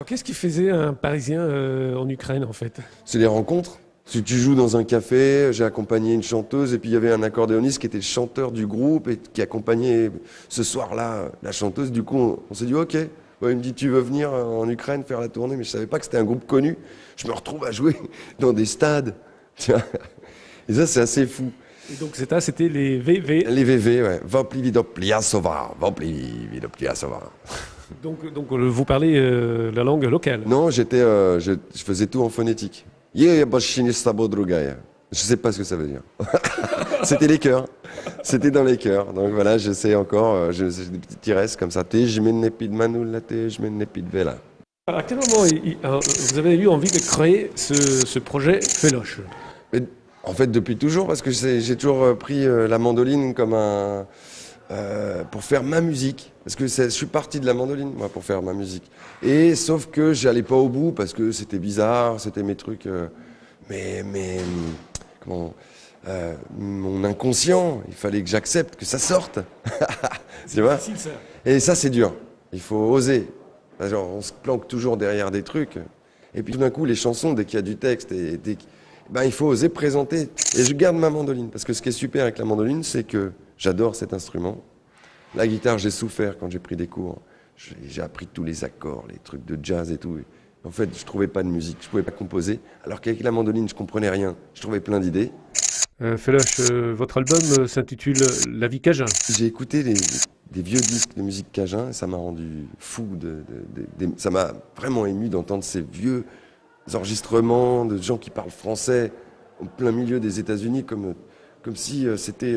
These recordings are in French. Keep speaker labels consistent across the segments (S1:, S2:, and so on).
S1: Qu'est-ce qui faisait un Parisien en Ukraine, en fait?
S2: C'est les rencontres. Si tu joues dans un café, j'ai accompagné une chanteuse et puis il y avait un accordéoniste qui était le chanteur du groupe et qui accompagnait ce soir-là la chanteuse. Du coup, on s'est dit OK. Ouais, il me dit tu veux venir en Ukraine faire la tournée, mais je savais pas que c'était un groupe connu. Je me retrouve à jouer dans des stades. Tiens. Et ça, c'est assez fou.
S1: Et donc c'était les VV.
S2: Les VV, ouais. Voplividoplia-sova. Voplividoplia-sova.
S1: Donc vous parlez la langue locale.
S2: Non, je faisais tout en phonétique. Je sais pas ce que ça veut dire. C'était les chœurs. C'était dans les chœurs. Donc voilà, je sais encore, j'ai des petites tiresses comme ça. Je mets de manoula, je mets de vela.
S1: À quel moment vous avez eu envie de créer ce projet Feloche?
S2: Mais, en fait, depuis toujours, parce que j'ai toujours pris la mandoline comme pour faire ma musique. Parce que je suis parti de la mandoline, moi, pour faire ma musique. Et sauf que j'allais pas au bout parce que c'était bizarre, c'était mes trucs. Mon inconscient, il fallait que j'accepte que ça sorte.
S1: C'est difficile, ça.
S2: Et ça, c'est dur. Il faut oser. Genre, on se planque toujours derrière des trucs. Et puis tout d'un coup, les chansons, dès qu'il y a du texte, il faut oser présenter. Et je garde ma mandoline. Parce que ce qui est super avec la mandoline, c'est que j'adore cet instrument. La guitare, j'ai souffert quand j'ai pris des cours. J'ai appris tous les accords, les trucs de jazz et tout. En fait, je trouvais pas de musique, je pouvais pas composer. Alors qu'avec la mandoline, je comprenais rien. Je trouvais plein d'idées.
S1: Feloche, votre album s'intitule La vie cajun.
S2: J'ai écouté des vieux disques de musique cajun et ça m'a rendu fou. Ça m'a vraiment ému d'entendre ces vieux enregistrements de gens qui parlent français au plein milieu des États-Unis, comme si c'était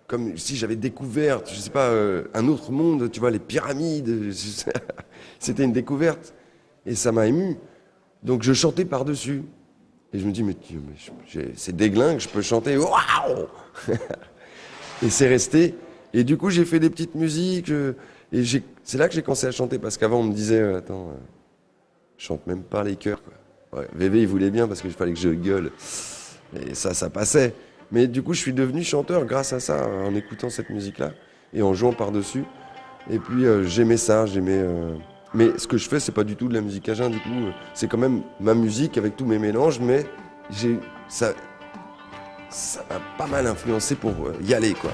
S2: comme si j'avais découvert, je sais pas, un autre monde, tu vois, les pyramides. C'était une découverte et ça m'a ému. Donc je chantais par-dessus. Et je me dis, mais c'est déglingue, je peux chanter. Waouh. Et c'est resté. Et du coup, j'ai fait des petites musiques. Et c'est là que j'ai commencé à chanter. Parce qu'avant, on me disait, attends, je chante même pas les chœurs, quoi. Ouais, VV, il voulait bien parce qu'il fallait que je gueule. Et ça passait. Mais du coup, je suis devenu chanteur grâce à ça, en écoutant cette musique-là. Et en jouant par-dessus. Et puis, j'aimais ça, Mais ce que je fais, c'est pas du tout de la musique cajun, du coup, c'est quand même ma musique avec tous mes mélanges, mais ça m'a pas mal influencé pour y aller, quoi.